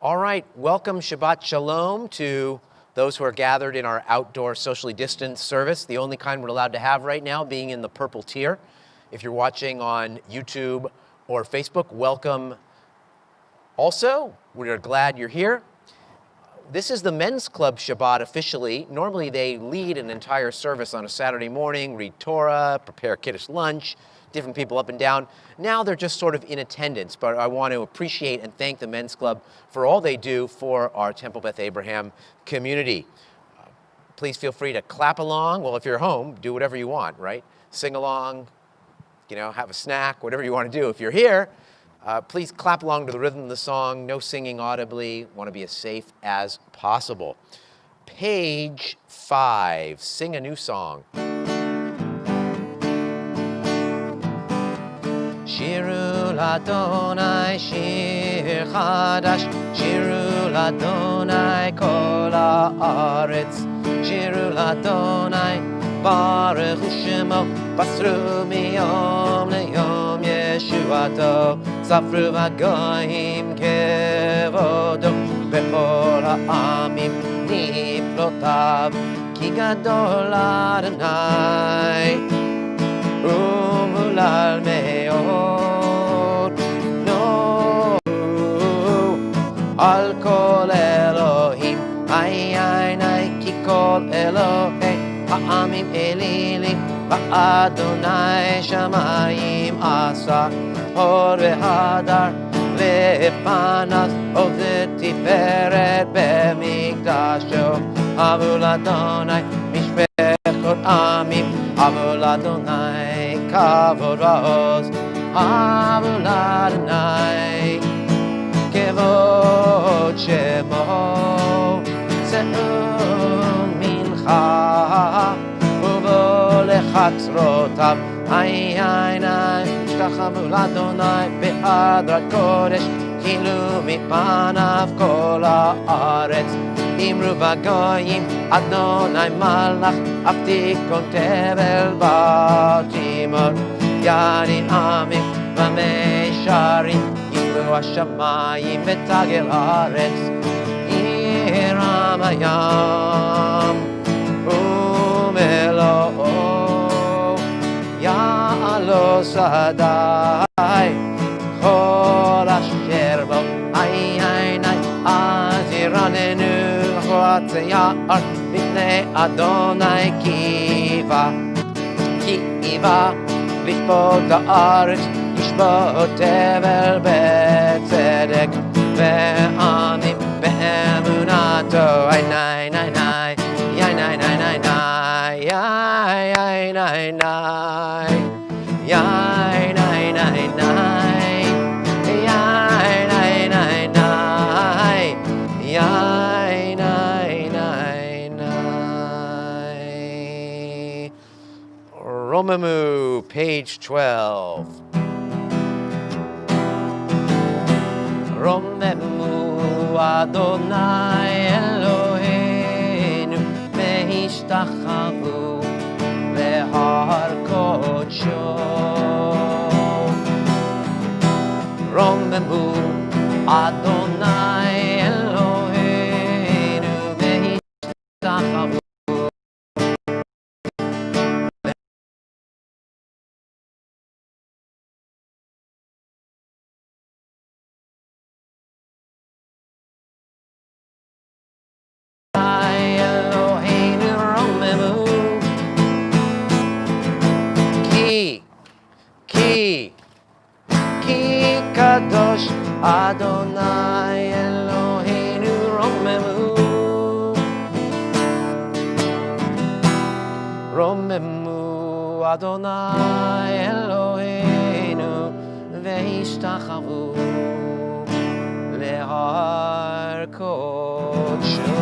All right, welcome Shabbat Shalom to those who are gathered in our outdoor socially distanced service, the only kind we're allowed to have right now, being in the purple tier. If you're watching on YouTube or Facebook, welcome. Also, we are glad you're here. This is the Men's Club Shabbat officially. Normally they lead an entire service on a Saturday morning, read Torah, prepare Kiddush lunch, different people up and down. Now they're just sort of in attendance, but I want to appreciate and thank the Men's Club for all they do for our Temple Beth Abraham community. Please feel free to clap along. Well, if you're home, do whatever you want, right? Sing along, have a snack, whatever you want to do. If you're here, please clap along to the rhythm of the song. No singing audibly. Want to be as safe as possible. Page 5. Sing a new song. שירו לאדוני שיר חדש, שירו לאדוני כל הארץ, שירו לאדוני ברכו שמו, בסרו מיום ליום ישועתו, ספרו הגויים כבודו, בכל העמים נפלאותיו, כי גדול אדוני ומהולל מאוד, נו, על כל אלוהים, איי איי איי, כי כל אלוהי העמים אלילים, ואדוני שמיים עשה, אור והדר לפניו, עוד לתפארת במקדשו, אבו לאדוני משפחות עמים, אבו לאדוני כבוד ועוז, אבו לאדוני כבוד שמו, שאו מנחה ובוא לחצרותיו, איי איי איי, השתחוו לאדוני בהדרת קודש, כאילו מפניו כל הארץ, אמרו בגויים אדוני מלך, אף תיכון תבל בתימור, ירים עמים במישרים, יפלו השמיים ותגל הארץ, ירם הים ומלואו, יעלו שדי כל אשר בו, איי איי איי, אז ירננו חוצה יער מפני אדוני קיבה לשפוט הארץ, לשפוט תבל בצדק ועמים באמונתו, איי ניי ניי ניי, יאי ניי ניי ניי ניי, יאי יאי ניי ניי, יאי ניי ניי ניי, יאי ניי ניי ניי, יאי ניי ניי ניי. Romamu, page 12. רוממו אדוני אלוהינו והשתחוו להר קודשו. רוממו אדוני אלוהינו והשתחוו כי קדוש אדוני אלוהינו רוממו אדוני אלוהינו והשתחוו להר קודשו.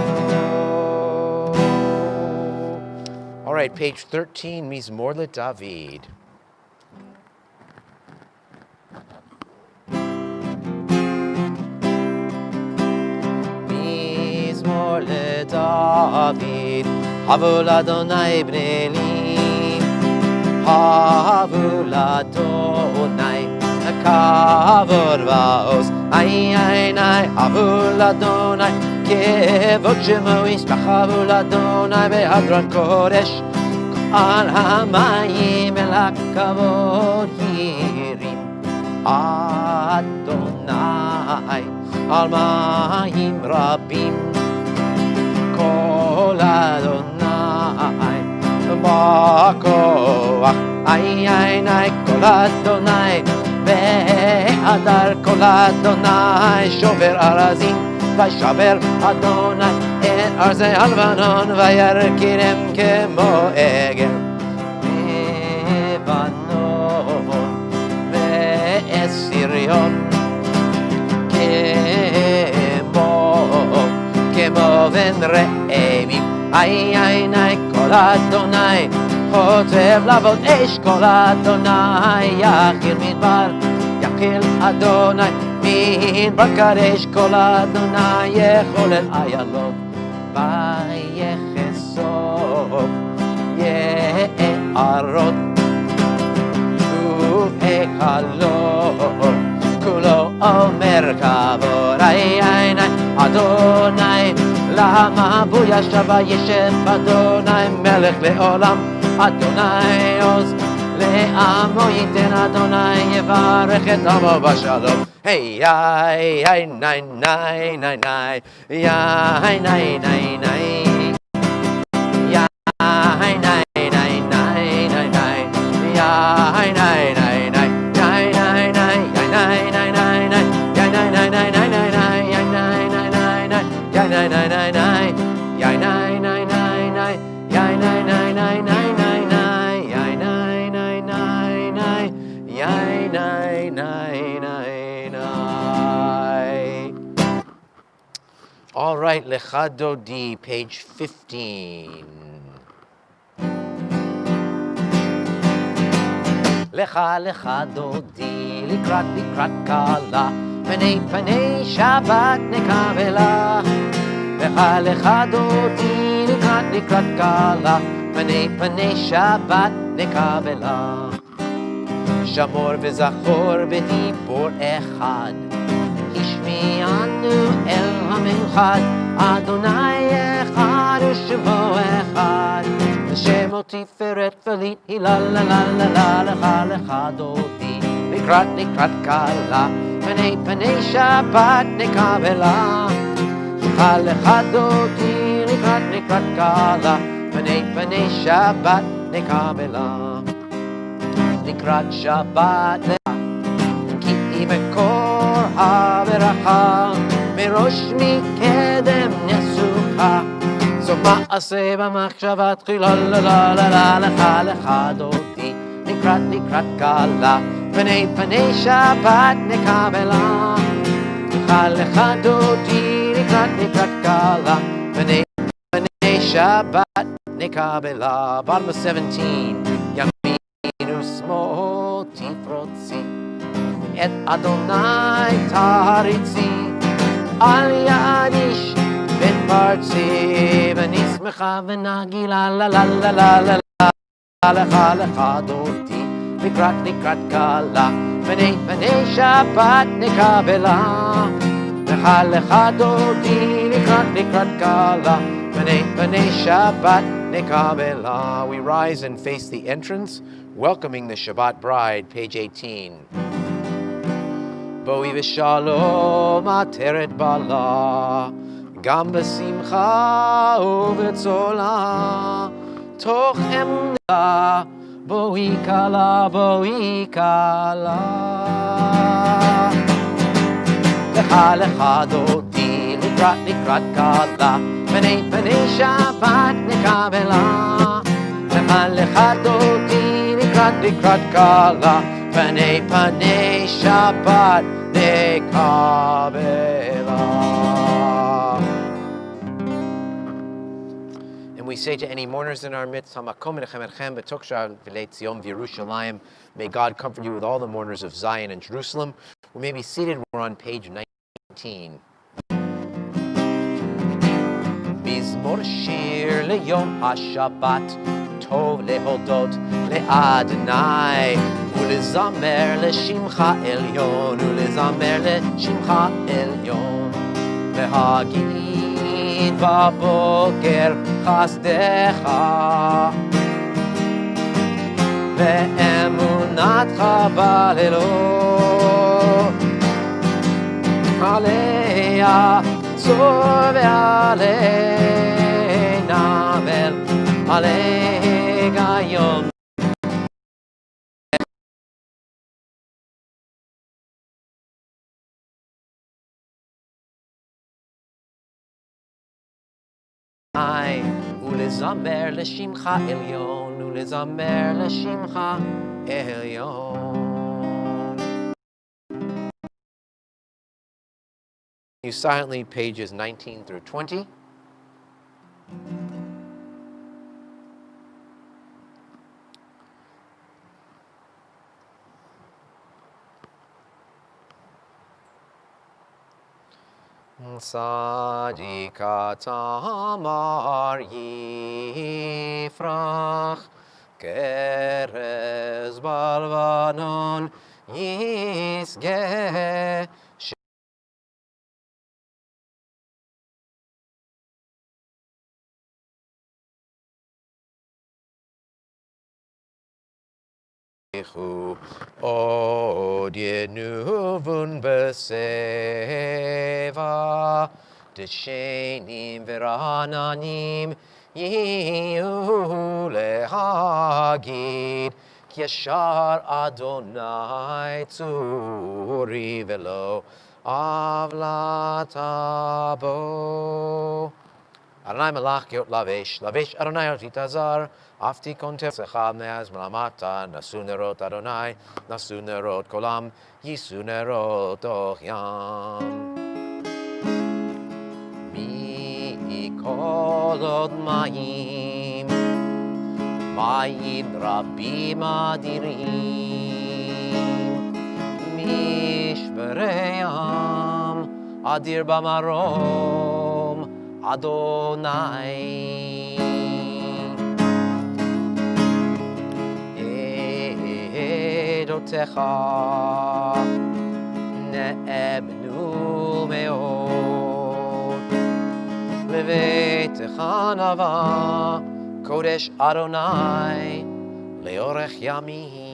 All right, page 13, Mizmor LeDavid. Mizmor LeDavid, Havu l'Adonai bnei Elim, Havu l'Adonai, kavod va'oz, ay, ay, ay, havu l'Adonai, kevod shemo yishtachavu l'Adonai behadron kodesh, al hamayim el hakavod yirim, Adonai, al mayim rabim, kol Adonai, ba'koach, ay, ay, ay, kol Adonai, והדר כל אדוני שובר ארזים וישבר אדוני את ארזי הלבנון וירכירם כמו עגל לבנון ואסיריון כמו בן רעבים איי איי איי כל אדוני חוטב לעבוד אש כל אדוני יחיר מדבר יחיל אדוני מדבר קדש כל אדוני יכולל איילות ויחשוף יערות ובהיכלות כולו אומר כבוד איי איי איי אדוני למה בו ישב וישב אדוני מלך לעולם אדוני עוז לעמו ייתן אדוני יברך את עמו בשלום היי היי היי ניי ניי ניי ניי היי ניי ניי ניי היי ניי ניי ניי ניי ניי היי ניי ניי ניי ניי ניי ניי ניי ניי ניי ניי All right, Lecha Dodi, page 15. Lecha Lecha Dodi, likrat kala, פני שבת נקבלה. Lecha Dodi, likrat kala, פני שבת נקבלה. שמור וזכור בדיבור אחד, השמיענו אל המיוחד, אדוני אחד ושמו אחד, ושמו תפארת פלית הילה לה לה לה לה Lecha דודי, לקראת קלה, פני שבת נקבלה. Lecha דודי, לקראת קלה, פני שבת נקבלה. לקראת שבת כי היא מקור הברכה, מראש מקדם נסוכה, סוף מעשה במחשבה תחילה Lecha דודי, לקראת קלה, פני שבת נקבלה. Lecha דודי, לקראת קלה, פני שבת נקבלה. Bottom of 17. שמאל תפרוצי, את אדוני תריצי, על יד איש בן פרצי, ונשמחה ונגילה לה לה לה לה לה לה Lecha דודי, לקראת קלה, פני שבת נקבלה. Lecha דודי, לקראת קלה, פני שבת נקבלה. We rise and face the entrance, welcoming the Shabbat bride, page 18. בואי בשלום עטרת בעלה, גם בשמחה ובצולה, תוך אמונה, בואי קלה, בואי קלה. Lecha דודי, לקראת קלה, פני שבת נקבלה. Lecha דודי, לקראת קלה, פני שבת נקבלה. And we say to any mourners in our midst, Hamakom Menachem Etchem B'Tokshah V'lei Tzion V'Yerushalayim. May God comfort you with all the mourners of Zion and Jerusalem. We may be seated. We're on page 19. מזמור שיר ליום השבת, טוב להודות לאדוני, ולזמר לשמך עליון, ולזמר לשמך עליון. להגיד בבוקר חסדך, ואמונתך בלילות, עליה צור ועלי נבל, עלי גיון. ולזמר לשמך עליון, ולזמר לשמך עליון. You silently pages 19 through 20. Tzadika tamar yifrach, kerez balvanon yisgeh. Od yenuvun beseva, deshenim verananim yihu lehagid, Yeshar Adonai tzuri velo avlatabo. Adonai melach yot lavesh, lavesh Adonai ot itazar, afti kontef secha meaz melamata, nasu nerot Adonai, nasu nerot kolam, yisu nerot och yam. Mi kolod mayim, mayim rabim adirim, mishmereyam, adir bamarom, Adonai. Edotecha ne'ebnu me'od, levetecha nava kodesh Adonai leorech yamim.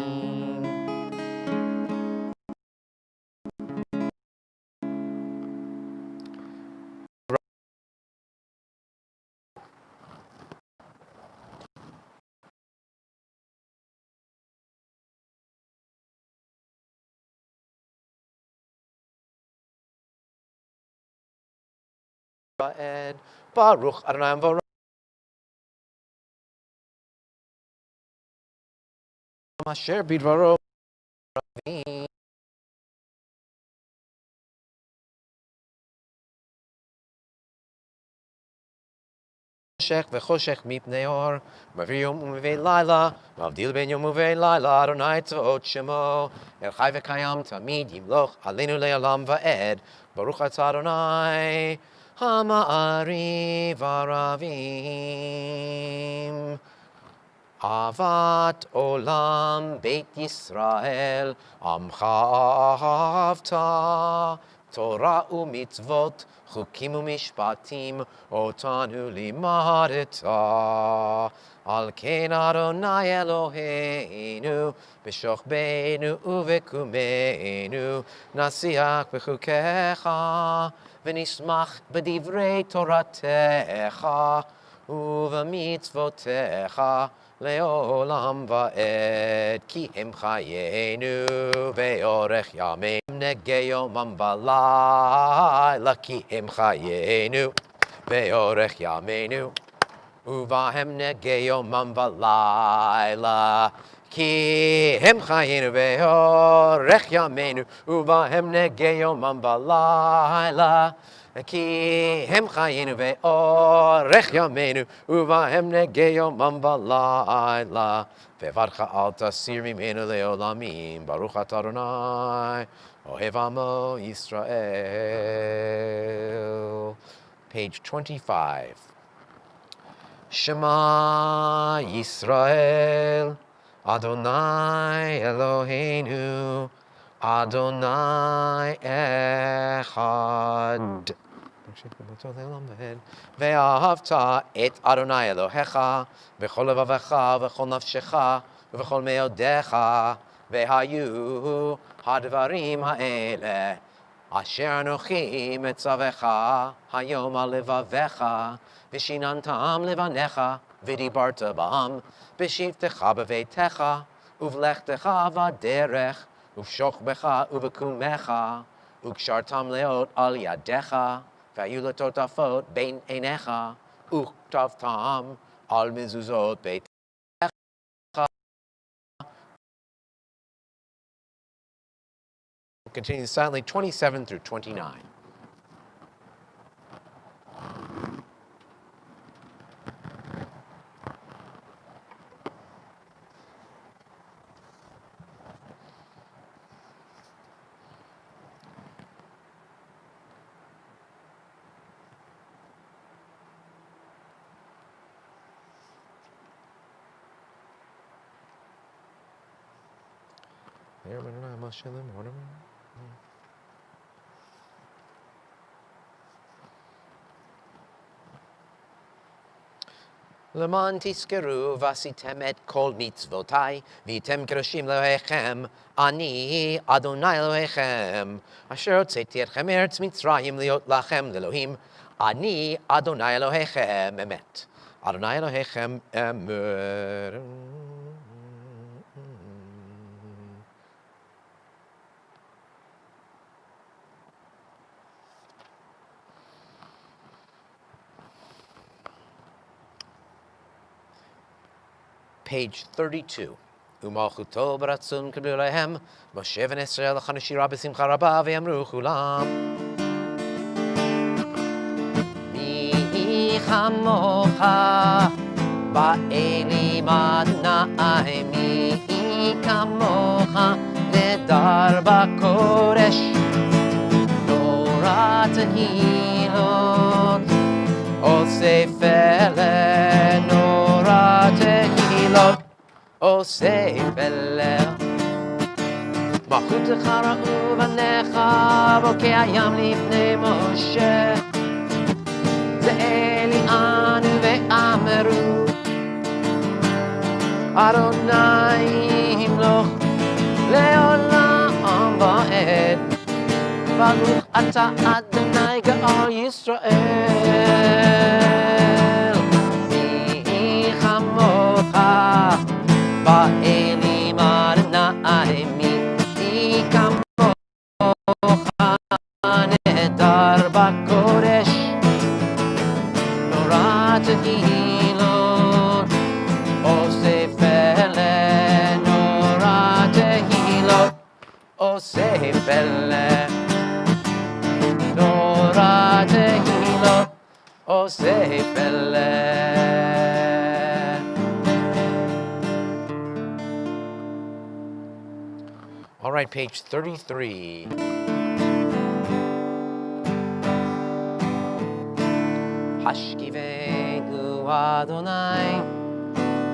Baruch Adonai Amvorah Asher bidvaro ravim. Choshech v'choshech mipnei or, mavir yom umevei laila, mavdil ben yom umevei laila, Adonai tzvot shemo, el chai v'kayam tamid yimloch aleinu le'olam va'ed, Baruch atah Adonai, ha'ma'ari v'aravim. Avat olam beit Yisrael, amcha ahavta, Torah u'mitzvot, chukim u'mishpatim, otanu limadeta. Al ken Adonai Eloheinu, b'shochbeinu u'vekumeinu, nasiach b'chukecha, v'nismach b'divrei Toratecha, u'v'mitzvotecha, Leolam va'ed, ki hem chayenu ve'orech yameinu negeyomam v'layla, ki hem chayenu ve'orech yameinu uvahem negeyomam v'layla, ki hem chayenu ve'orech yameinu uvahem negeyomam v'layla, כי הם חיינו ואורך ימינו, ובהם נגה יומם ולילה. וברך אל תסיר ממנו לעולמים, ברוך אתה אדוני, אוהב עמו ישראל. Page 25. Shema Yisrael, Adonai Eloheinu, Adonai Echad. Ve'ahavta et Adonai Elohecha, v'chol levavecha, v'chol nafshecha, v'chol meodecha, ve'hayu hadvarim ha'ele, asher anochi metzavecha, hayom al levavecha, v'shinantam levanecha, v'dibarta ba'am, b'shivtecha b'veitecha, uvlechtecha v'derech, uv'shochbecha uv'kumecha, ukshartam leot al yadecha, v'ayu letotafot bein einecha, uktavtam al mezuzot beitecha. Continue silently, 27 through 29. Leman tiskeru vasitem et kol mitzvotai, vitem keroshim Elohechem, ani Adonai Elohechem, asher hotzeti etchem eretz Mitzrayim liot lachem lelohim, ani Adonai Elohechem emet. Adonai Elohechem emet. Page 32. Umalchuto baratzun kiblu lehem, Moshe v'Yisrael chanashira b'simcha rabba v'yamru chulam. Mi chamocha ba'elim Adonai, mi kamocha nedar b'kodesh, Torah tehilot, osef Norah tehilot, osef malchutecha ra'u v'necha, bokei hayam lifnei Moshe, ze'eli anu ve'ameru, Adonai himloch le'olam va'ed, baruch ata Adonai ga'al Yisrael. Mi chamocha ba'elim Adonai, mi kamocha nedar b'kodesh, Norah tehilot, osef Norah tehilot, osef Norah tehilot, osef All right, page 33. Hashkivenu Adonai,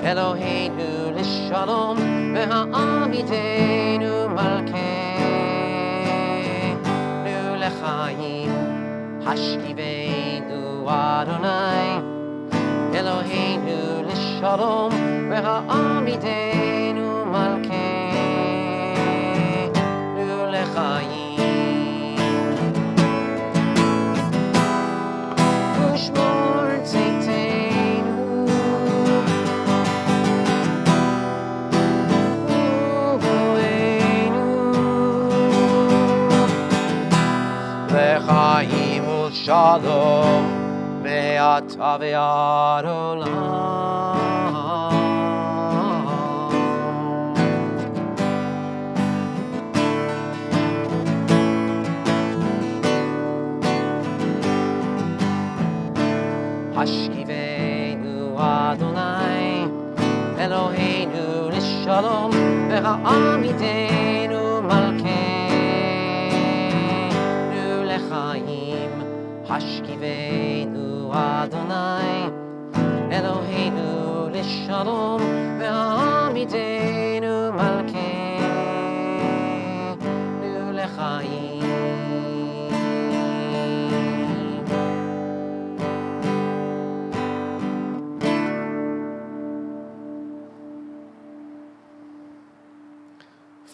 Eloheinu l'shalom, ve'ha'amidenu malkeinu l'chaim. Hashkivenu Adonai, Eloheinu l'shalom, ve'ha'amidenu malkeinu l'chaim. Ushmor tzeitzenu, uvoenu, l'chaim u'shalom, ve'ata ve'ad olam. Hashkivenu Adonai, Eloheinu l'shalom, ve'ha'amidenu malkeinu l'chaim. Hashkivenu Adonai, Eloheinu l'shalom ve'amidenu malkeinu l'chaim.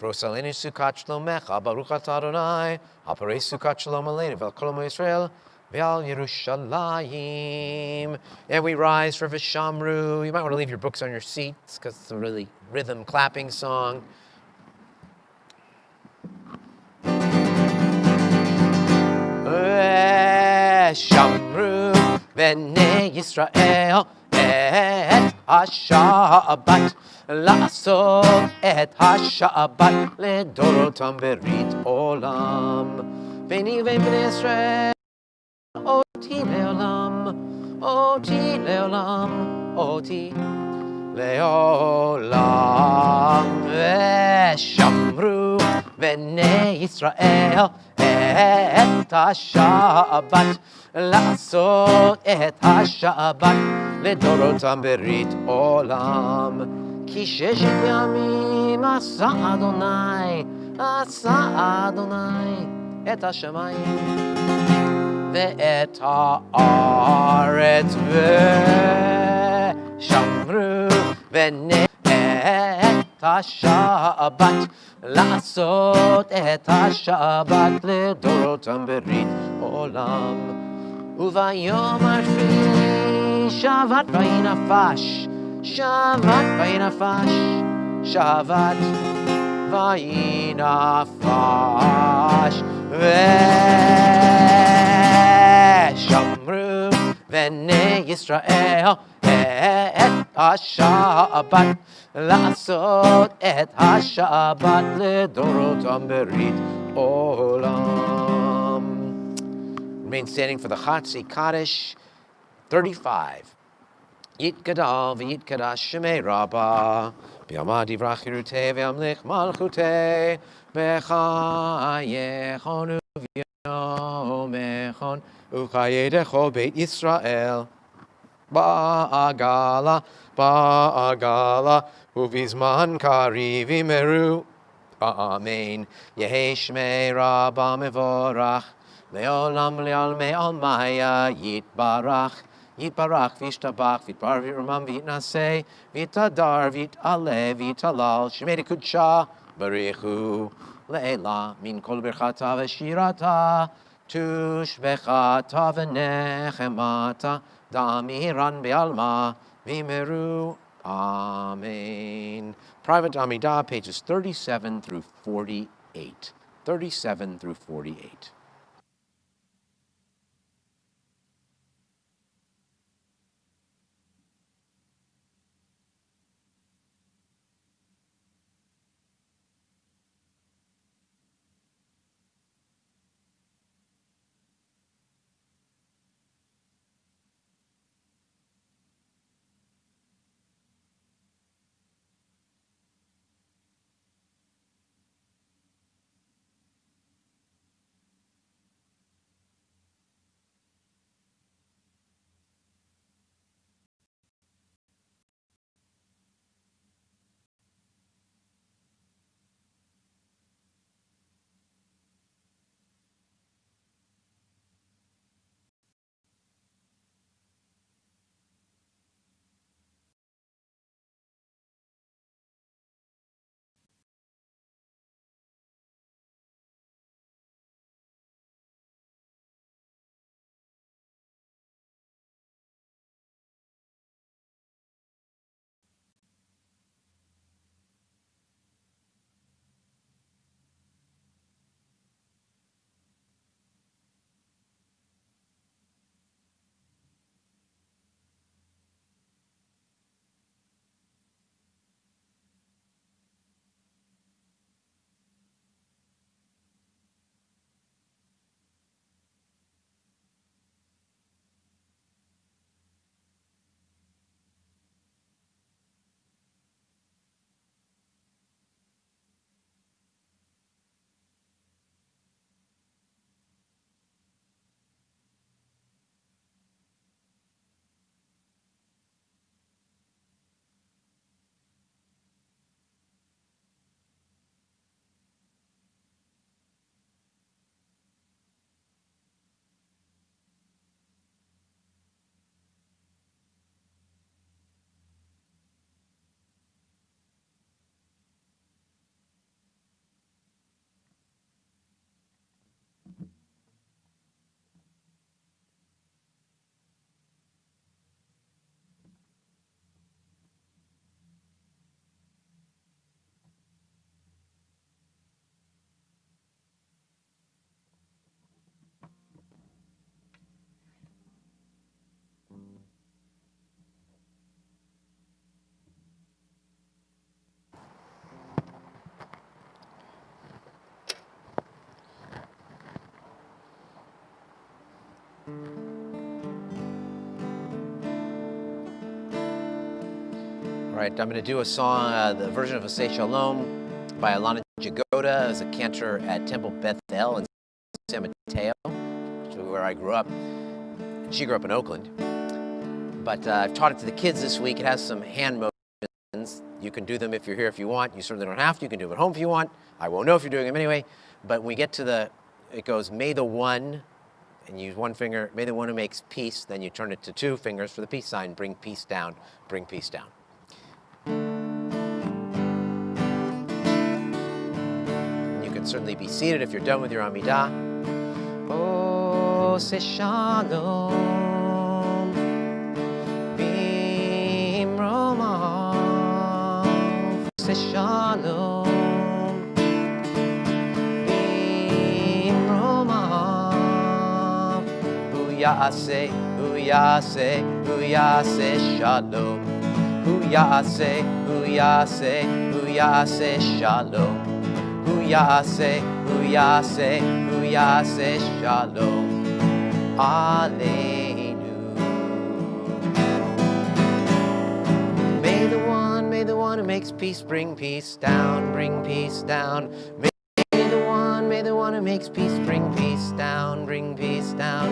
Frosalenu sukat shlomecha, baruch atah Adonai, haparei sukat shalom aleinu, ve'al kol amo Yisrael, ve'al Yerushalayim. And we rise for Vishamru. You might want to leave your books on your seats, because it's a really rhythm clapping song. Vishamru v'nei Yisrael et ha-Shabbat, לעשות את השבת לדורותם ברית עולם. ביני ובין בני ישראל, אותי לעולם, אותי לעולם, אותי לעולם. ושמרו בני ישראל את השבת, לעשות את השבת לדורותם ברית עולם. כי ששת ימים עשה אדוני את השמיים ואת הארץ, ושמרו בני את השבת, לעשות את השבת לדורותם ברית עולם. וביום השביעי שבת וינפש, שבת וינפש, שבת וינפש, ושמרו בני ישראל את השבת, לעשות את השבת לדורותם ברית עולם. Remain standing for the Chatzi Kaddish 35. יתגדל ויתקדש שמי רבה, ביום דברך חירותי וימליך מלכותי, בחייכון וביומכון, וחיי דכל בית ישראל. בעגלה, בעגלה, ובזמן קריב ימרו. אמן. יהי שמי רבה מבורך, לעולם לעלמי עלמיה יתברך. יתברך וישתבח, ויתבר וירומם ויתנשא, ויתהדר ויתעלה ויתהלל, שמי דקודשה בריחו לעילה, מן כל ברכתה ושירתה, תושבחתה ונחמתה, דאמירן בעלמה, וימרו. Amen. Private Amidah, pages 37 through 48. 37 through 48. right, I'm going to do a song, the version of Asay Shalom by Alana Jagoda as a cantor at Temple Beth El in San Mateo, which is where I grew up. She grew up in Oakland. But I've taught it to the kids this week. It has some hand motions. You can do them if you're here if you want. You certainly don't have to. You can do them at home if you want. I won't know if you're doing them anyway. But when we get to it goes, may the one, and you use one finger, may the one who makes peace, then you turn it to two fingers for the peace sign, bring peace down, bring peace down. And you can certainly be seated if you're done with your Amidah. Oh, say shalom, bim romav, say shalom. Yase, Yase, Yase, Shalom. Yase, Yase, Yase, Shalom. Yase, Yase, Yase, Shalom. Aleinu. May the one who makes peace bring peace down, bring peace down. May the one who makes peace bring peace down, bring peace down.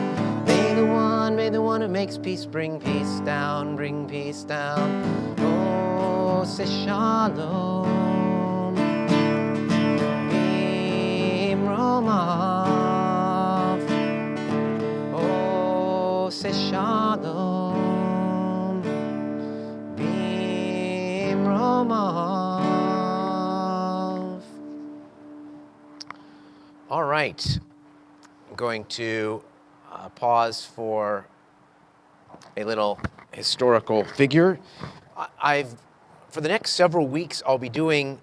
May the one who makes peace bring peace down, bring peace down. Oh, say shalom. Bim romav. Oh, say shalom. Bim romav. All right. I'm going to pause for a little historical figure. For the next several weeks, I'll be doing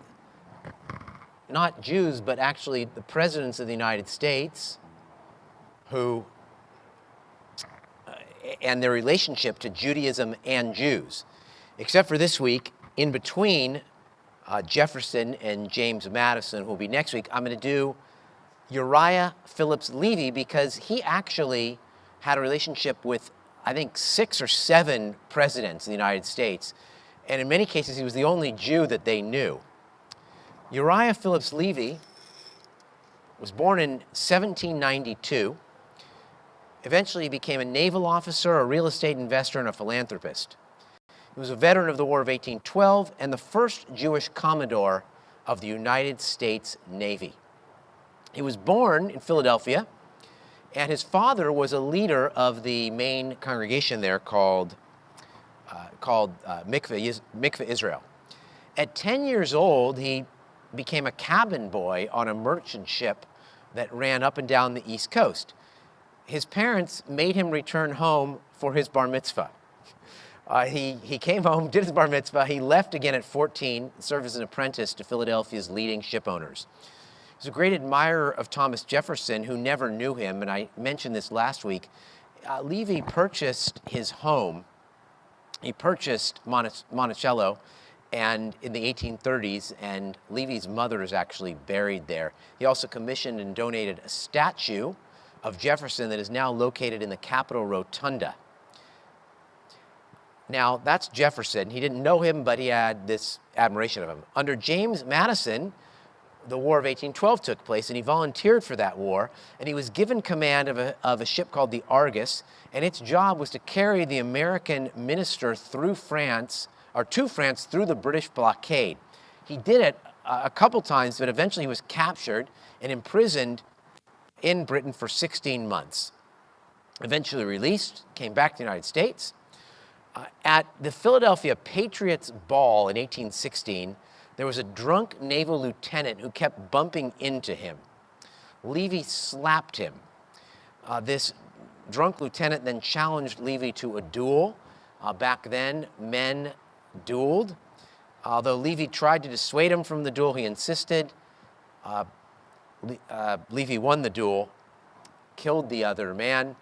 not Jews, but actually the presidents of the United States who, and their relationship to Judaism and Jews. Except for this week, in between Jefferson and James Madison, who will be next week, I'm going to do Uriah Phillips Levy, because he actually had a relationship with, I think, 6 or 7 presidents in the United States. And in many cases, he was the only Jew that they knew. Uriah Phillips Levy was born in 1792. Eventually, he became a naval officer, a real estate investor, and a philanthropist. He was a veteran of the War of 1812 and the first Jewish commodore of the United States Navy. He was born in Philadelphia, and his father was a leader of the main congregation there called Mikveh Israel. At 10 years old, he became a cabin boy on a merchant ship that ran up and down the East Coast. His parents made him return home for his bar mitzvah. He came home, did his bar mitzvah. He left again at 14, served as an apprentice to Philadelphia's leading ship owners. He was a great admirer of Thomas Jefferson, who never knew him, and I mentioned this last week. Levy purchased his home. He purchased Monticello and in the 1830s, and Levy's mother is actually buried there. He also commissioned and donated a statue of Jefferson that is now located in the Capitol Rotunda. Now, that's Jefferson. He didn't know him, but he had this admiration of him. Under James Madison, the War of 1812 took place, and he volunteered for that war, and he was given command of a ship called the Argus, and its job was to carry the American minister through France, or to France, through the British blockade. He did it a couple times, but eventually he was captured and imprisoned in Britain for 16 months. Eventually released, came back to the United States. At the Philadelphia Patriots Ball in 1816, there was a drunk naval lieutenant who kept bumping into him. Levy slapped him. This drunk lieutenant then challenged Levy to a duel. Back then, men dueled. Although Levy tried to dissuade him from the duel, he insisted. Levy won the duel, killed the other man.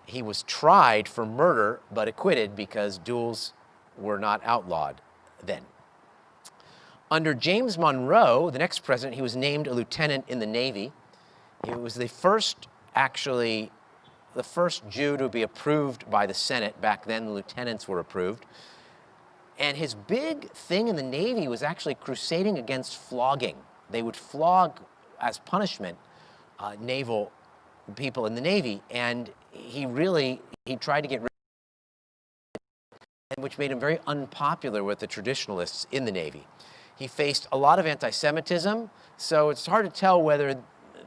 He was tried for murder, but acquitted because duels were not outlawed then. Under James Monroe, the next president, he was named a lieutenant in the Navy. He was the first Jew to be approved by the Senate. Back then, the lieutenants were approved. And his big thing in the Navy was actually crusading against flogging. They would flog as punishment naval people in the Navy, and he tried to get rid of it, which made him very unpopular with the traditionalists in the Navy. He faced a lot of anti-Semitism, so it's hard to tell whether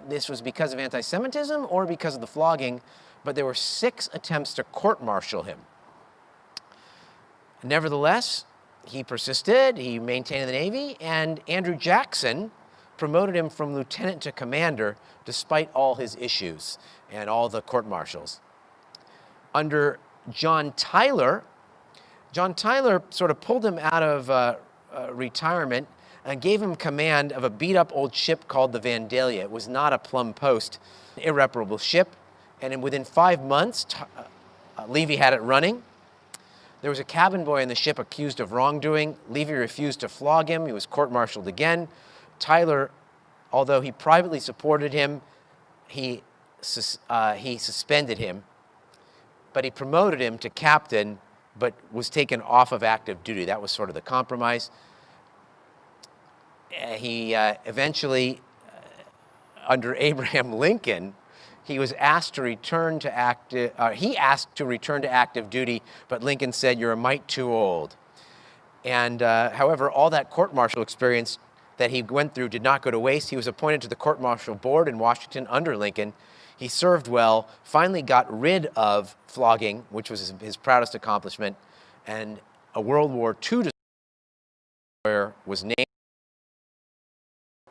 this was because of anti-Semitism or because of the flogging, but there were 6 attempts to court-martial him. Nevertheless, he persisted, he maintained in the Navy, and Andrew Jackson promoted him from lieutenant to commander despite all his issues and all the court-martials. Under John Tyler sort of pulled him out of retirement and gave him command of a beat-up old ship called the Vandalia. It was not a plumb post, an irreparable ship, and within 5 months, Levy had it running. There was a cabin boy on the ship accused of wrongdoing. Levy refused to flog him. He was court-martialed again. Tyler, although he privately supported him, he suspended him, but he promoted him to captain, but was taken off of active duty. That was sort of the compromise. He eventually, under Abraham Lincoln, he was asked to return to active duty, but Lincoln said, "You're a mite too old." And however, all that court-martial experience that he went through did not go to waste. He was appointed to the court-martial board in Washington under Lincoln. He served well, finally got rid of flogging, which was his proudest accomplishment, and a World War II destroyer was named.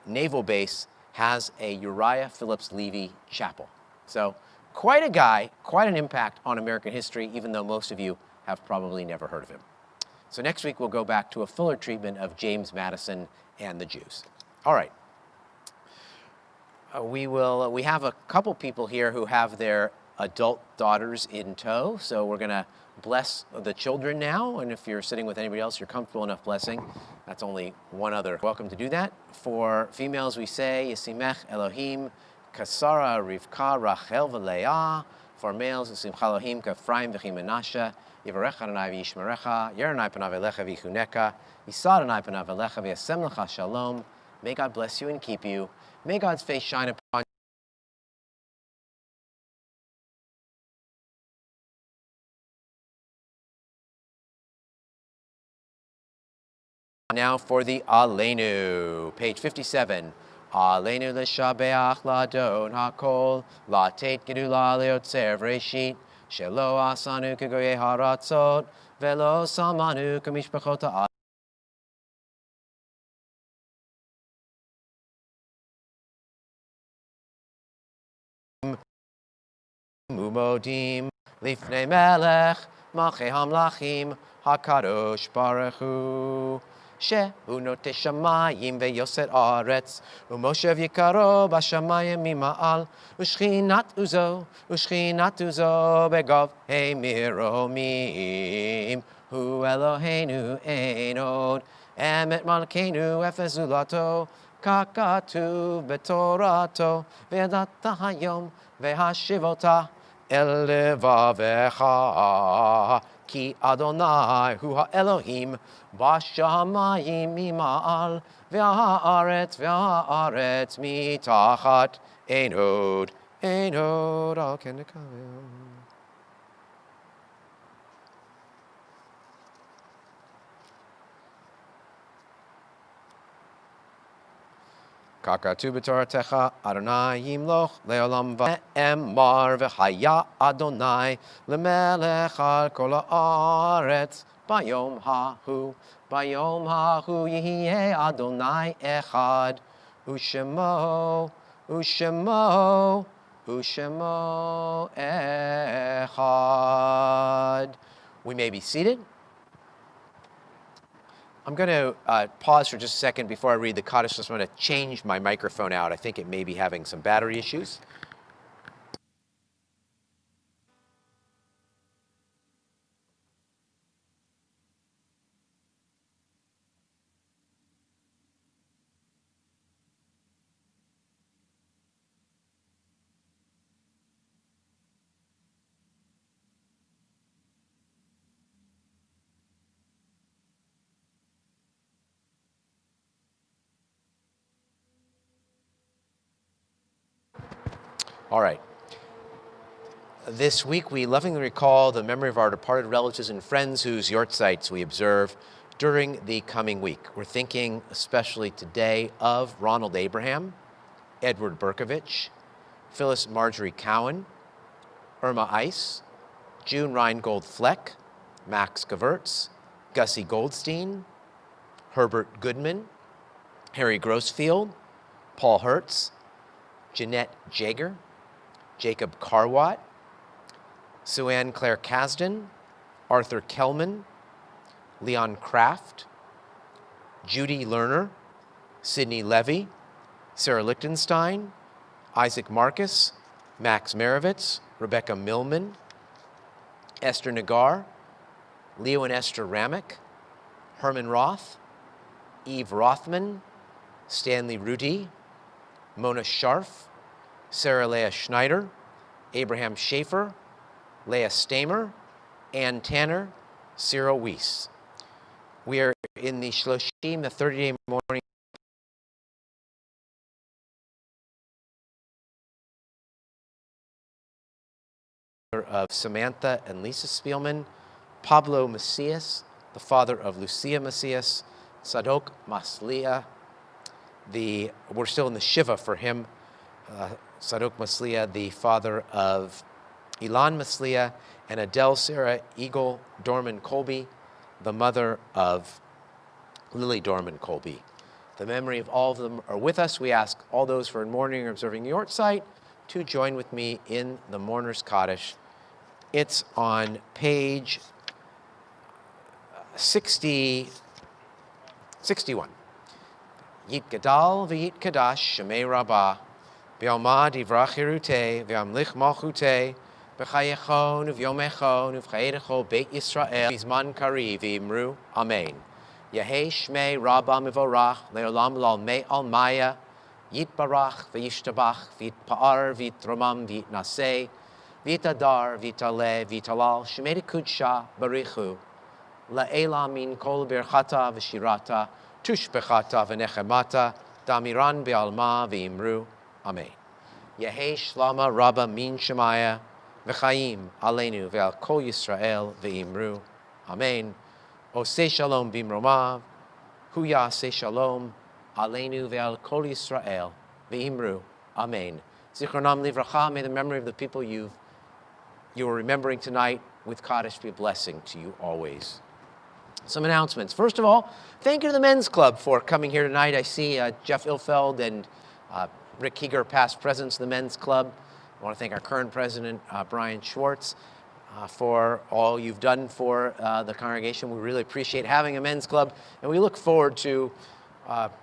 Naval base has a Uriah Phillips Levy Chapel. So quite a guy, quite an impact on American history, even though most of you have probably never heard of him. So next week we'll go back to a fuller treatment of James Madison and the Jews. All right. We have a couple people here who have their adult daughters in tow, so we're going to bless the children now, and if you're sitting with anybody else you're comfortable enough blessing, that's only one other welcome to do that. For females we say, Yisimech Elohim, Kasara, Rivka, Rachel, V'Leah. For males, Yisimcha Elohim, Kafraim, V'chi Menashe, Yivarecha Adonai v'yishmerecha, Yeranai panav elecha v'yichuneka, Yisa Adonai panav elecha v'yasem lecha shalom. May God bless you and keep you. May God's face shine upon you. Now for the Aleinu, page 57. Aleinu l'shabeach ladon hakol, latet gedula leotzer v'reshit, shelo asanu kegoye haratzot, velo samanu kamishpachot ha'ad. Umodim lifnei melech malchei hamlachim hakadosh baruch hu shehu notei shamayim veyoset aretz umoshev yikaro bashamayim mima'al ushchinat uzo begov hey miromim hu Eloheinu ein od emet malkeinu efezulato kakatu betorato ve'adata hayom ve'hashivota El levavecha ki Adonai hu ha'Elohim b'shamayim mima'al ve'ha'aretz mitachat ein od al ken nekaveh. Kakatu b'toratecha Adonai yimloch le'olam v'emar v'haya Adonai lemelech al kol haaretz bayom hahu yihye Adonai echad ushemo echad. We may be seated. I'm going to pause for just a second before I read the Kaddish. I'm going to change my microphone out. I think it may be having some battery issues. All right. This week, we lovingly recall the memory of our departed relatives and friends whose yortzites we observe during the coming week. We're thinking especially today of Ronald Abraham, Edward Berkovich, Phyllis Marjorie Cowan, Irma Ice, June Reingold Fleck, Max Gewirtz, Gussie Goldstein, Herbert Goodman, Harry Grossfield, Paul Hertz, Jeanette Jaeger, Jacob Carwatt, Sue-Ann Claire Kasdan, Arthur Kellman, Leon Kraft, Judy Lerner, Sidney Levy, Sarah Lichtenstein, Isaac Marcus, Max Marovitz, Rebecca Millman, Esther Nagar, Leo and Esther Ramick, Herman Roth, Eve Rothman, Stanley Rudy, Mona Scharf, Sarah Leah Schneider, Abraham Schaefer, Leah Stamer, Ann Tanner, Cyril Weiss. We are in the Shloshim, the 30-day mourning of Samantha and Lisa Spielman, Pablo Macias, the father of Lucia Macias, Sadok Maslia, we're still in the Shiva for him, Sadok Maslia, the father of Ilan Maslia, and Adele Sarah Eagle Dorman Colby, the mother of Lily Dorman Colby. The memory of all of them are with us. We ask all those who are in mourning or observing the Yortzeit to join with me in the Mourner's Kaddish. It's on page 61. Yit Gadal v'yit Kadash Shemei Rabbah V'yalma divrach hirutei v'yamlich malchutei B'chayechon v'yomechon v'chayedecho Beit Yisrael Bizman kari v'imru Amen. Yehei Shmei Rabbah Mivorach Leolam Lalmei Almaya Yit Barach v'yishtabach v'yit Pa'ar v'yit Romam v'yit Naseh v'yit Adar v'yit Ale v'yit Alal Shemei Kudsha Barichu La'ela min kol birchata v'shirata tushbechata v'nechemata damiran be'alma v'imru Amen. Yehei Shlama Rabba min Shemaya v'chaim aleinu ve'al kol Yisrael v'imru Amen. Oseh shalom bimromav hu yaseh shalom aleinu ve'al kol Yisrael v'imru Amen. Zichronam livracha, may the memory of the people you are remembering tonight with Kaddish be a blessing to you always. Some announcements. First of all, thank you to the Men's Club for coming here tonight. I see Jeff Ilfeld and Rick Keeger, past presidents of the Men's Club. I want to thank our current president, Brian Schwartz, for all you've done for the congregation. We really appreciate having a Men's Club, and we look forward to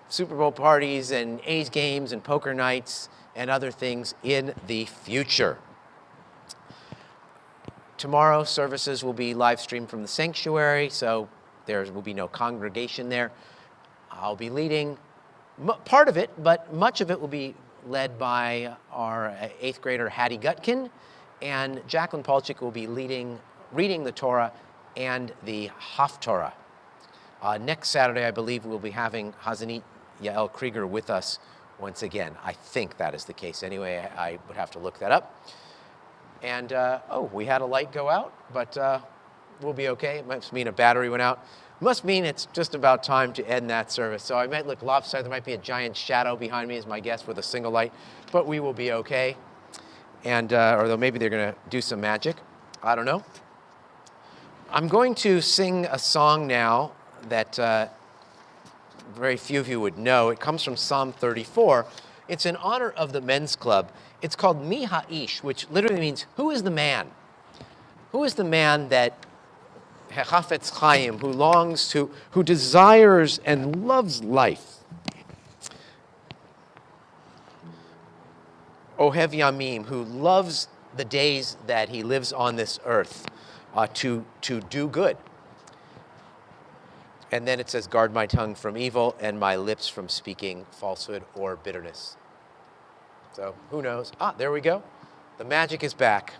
Super Bowl parties and A's games and poker nights and other things in the future. Tomorrow, services will be live streamed from the sanctuary, so there will be no congregation there. I'll be leading part of it, but much of it will be led by our 8th grader Hattie Gutkin, and Jacqueline Palchik will be reading the Torah and the Haftorah. Next Saturday, I believe we'll be having Hazanit Yael Krieger with us once again. I think that is the case. Anyway, I would have to look that up. And, we had a light go out, but we'll be okay. It must mean a battery went out. Must mean it's just about time to end that service. So I might look lopsided. There might be a giant shadow behind me as my guest with a single light, but we will be okay. And, or maybe they're going to do some magic. I don't know. I'm going to sing a song now that very few of you would know. It comes from Psalm 34. It's in honor of the Men's Club. It's called Mi Ha'ish, which literally means, who is the man? Who is the man that Hechafetz Chaim, who longs to, who desires and loves life? Ohev Yamim, who loves the days that he lives on this earth to do good. And then it says, guard my tongue from evil and my lips from speaking falsehood or bitterness. So who knows? There we go. The magic is back.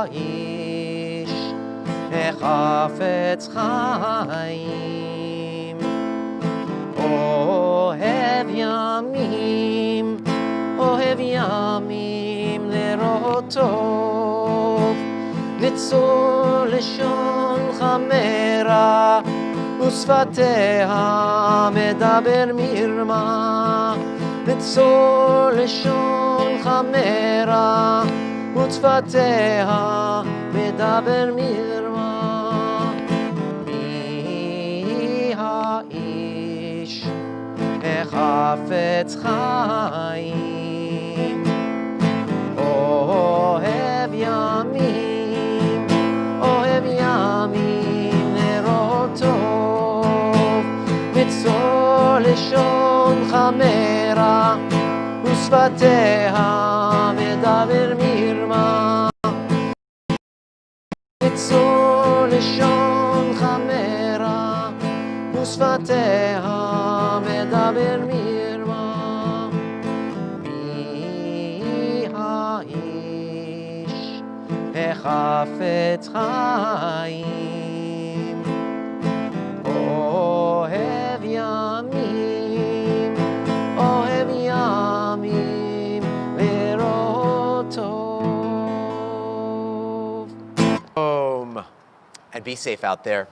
האיש החפץ חיים, אוהב ימים לראות טוב, נצור לשון חמרה ושפתיה מדבר מרמה, נצור לשון חמרה ושפתיה מדבר מרמה. מי האיש החפץ חיים, אוהב ימים לראות טוב, נצור לשון חמרה ושפתיה מדבר מרמה, נצור לשון חמרה ושפתיה מדבר מרמה. מי האיש החפץ חיים, אוהב ימים לראות טוב. And be safe out there.